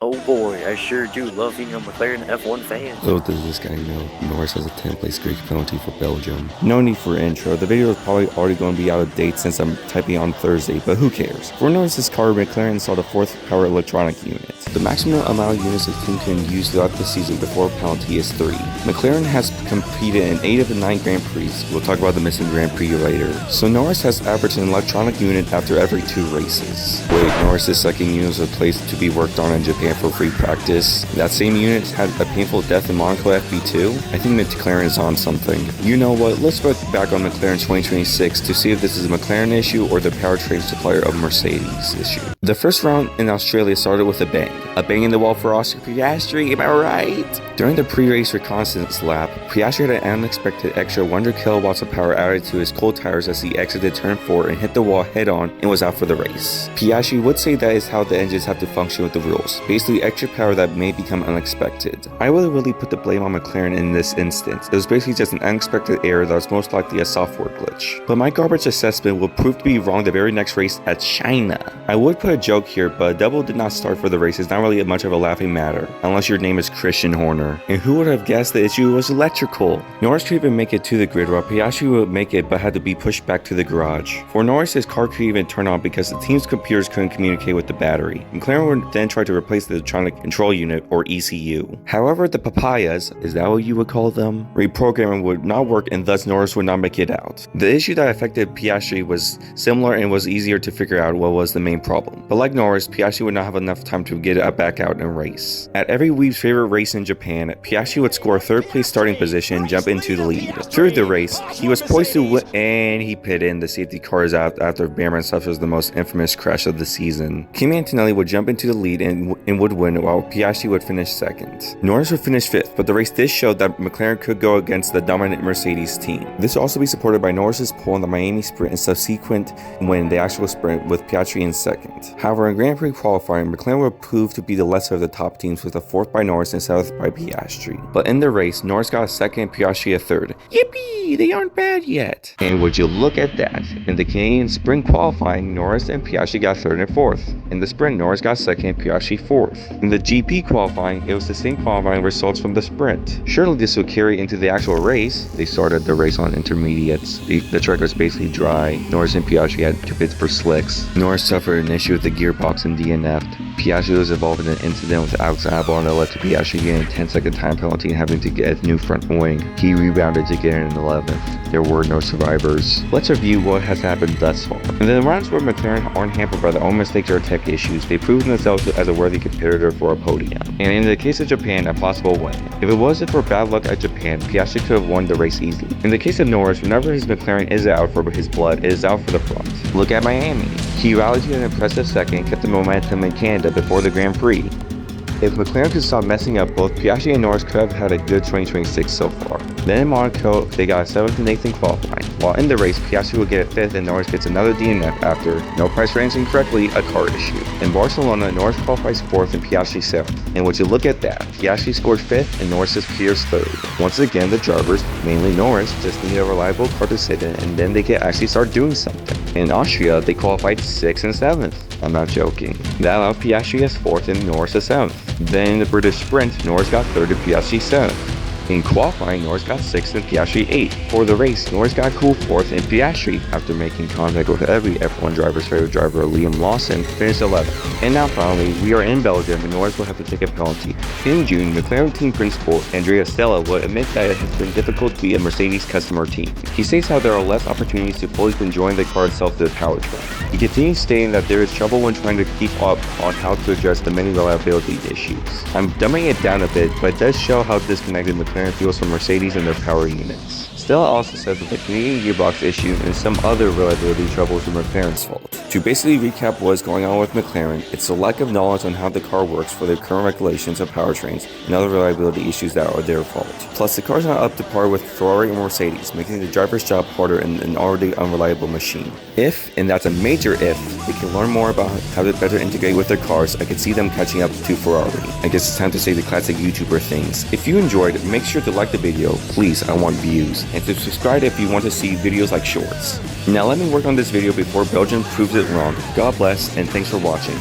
Oh boy, I sure do love being a McLaren F1 fan. Little does this guy know, Norris has a 10-place streak penalty for Belgium. No need for intro, the video is probably already going to be out of date since I'm typing on Thursday, but who cares? For Norris's car, McLaren installed a fourth power electronic unit. The maximum amount of units the team can use throughout the season before a penalty is 3. McLaren has competed in 8 of the 9 Grand Prix, we'll talk about the missing Grand Prix later. So Norris has averaged an electronic unit after every 2 races. Wait, Norris's second unit was replaced to be worked on in Japan for free practice. That same unit had a painful death in Monaco FP2. I think McLaren is on something. You know what, let's look back on McLaren 2026 to see if this is a McLaren issue or the powertrain supplier of Mercedes issue. The first round in Australia started with a bang. A bang in the wall for Oscar Piastri, am I right? During the pre-race reconnaissance lap, Piastri had an unexpected extra 100 kilowatts of power added to his cold tires as he exited turn 4 and hit the wall head-on and was out for the race. Piastri would say that is how the engines have to function with the rules, basically extra power that may become unexpected. I would really put the blame on McLaren in this instance. It was basically just an unexpected error that was most likely a software glitch. But my garbage assessment will prove to be wrong the very next race at China. I would put a joke here, but a double did not start for the race is not really much of a laughing matter, unless your name is Christian Horner. And who would have guessed the issue was electrical? Norris could even make it to the grid while Piastri would make it but had to be pushed back to the garage. For Norris, his car could even turn on because the team's computers couldn't communicate with the battery. McLaren would then try to replace the electronic control unit or ECU. However, the papayas, is that what you would call them? Reprogramming would not work and thus Norris would not make it out. The issue that affected Piastri was similar and was easier to figure out what was the main problem. But like Norris, Piastri would not have enough time to get it back out and race. At every weeb's favorite race in Japan, Piastri would score a 3rd place starting position and jump into the lead. Through the race, he was poised to win and he pit in. The safety cars out after Behrman suffers the most infamous crash of the season. Kimi Antonelli would jump into the lead and would win while Piastri would finish 2nd. Norris would finish 5th, but the race did show that McLaren could go against the dominant Mercedes team. This will also be supported by Norris's pole in the Miami sprint and subsequent win the actual sprint with Piastri in 2nd. However, in Grand Prix qualifying, McLaren would prove to be the lesser of the top teams with a 4th by Norris and 7th by Piastri. But in the race, Norris got a 2nd and Piastri a 3rd. Yippee! They aren't bad yet. And would you look at that? In the Canadian sprint qualifying, Norris and Piastri got 3rd and 4th. In the sprint, Norris got 2nd and Piastri 4th. In the GP qualifying, it was the same qualifying results from the sprint. Surely this would carry into the actual race. They started the race on intermediates. The track was basically dry. Norris and Piastri had 2 pits for slicks. Norris suffered an issue with the gearbox and DNF'd. Piastri was involved in an incident with Alex Albon that led to Piastri getting a 10-second time penalty and having to get a new front wing. He rebounded to get in 11th. There were no survivors. Let's review what has happened thus far. In the rounds where McLaren aren't hampered by their own mistakes or tech issues, they've proven themselves as a worthy competitor for a podium. And in the case of Japan, a possible win. If it wasn't for bad luck at Japan, Piastri could have won the race easily. In the case of Norris, whenever his McLaren is out for his blood, it is out for the front. Look at Miami. He rallied to an impressive 2nd and kept the momentum in Canada before the Grand Prix. If McLaren could stop messing up, both Piastri and Norris could have had a good 2026 so far. Then in Monaco, they got a 7th and 8th in qualifying. While in the race, Piastri will get a 5th and Norris gets another DNF after, no price for answering correctly, a car issue. In Barcelona, Norris qualifies 4th and Piastri 7th. And would you look at that, Piastri scored 5th and Norris appears 3rd. Once again, the drivers, mainly Norris, just need a reliable car to sit in and then they can actually start doing something. In Austria, they qualified 6th and 7th. I'm not joking. That allowed Piastri as 4th and Norris as 7th. Then in the British sprint, Norris got 3rd and Piastri 7th. In qualifying, Norris got 6th and Piastri 8th. For the race, Norris got cool 4th and Piastri, after making contact with every F1 driver's favorite driver, Liam Lawson, finished 11th. And now finally, we are in Belgium and Norris will have to take a penalty. In June, McLaren team principal Andrea Stella would admit that it has been difficult to be a Mercedes customer team. He states how there are less opportunities to fully enjoy the car itself to the powertrain. He continues stating that there is trouble when trying to keep up on how to address the many reliability issues. I'm dumbing it down a bit, but it does show how disconnected McLaren feels from Mercedes and their power units. Stella also said that the Canadian gearbox issue and some other reliability troubles were McLaren's fault. To basically recap what is going on with McLaren, it's the lack of knowledge on how the car works for the current regulations of powertrains and other reliability issues that are their fault. Plus, the car's not up to par with Ferrari or Mercedes, making the driver's job harder in an already unreliable machine. If, and that's a major if, they can learn more about how to better integrate with their cars, I could see them catching up to Ferrari. I guess it's time to say the classic YouTuber things. If you enjoyed, make sure to like the video, please, I want views, and to subscribe if you want to see videos like shorts. Now let me work on this video before Belgium proves it wrong. God bless, and thanks for watching.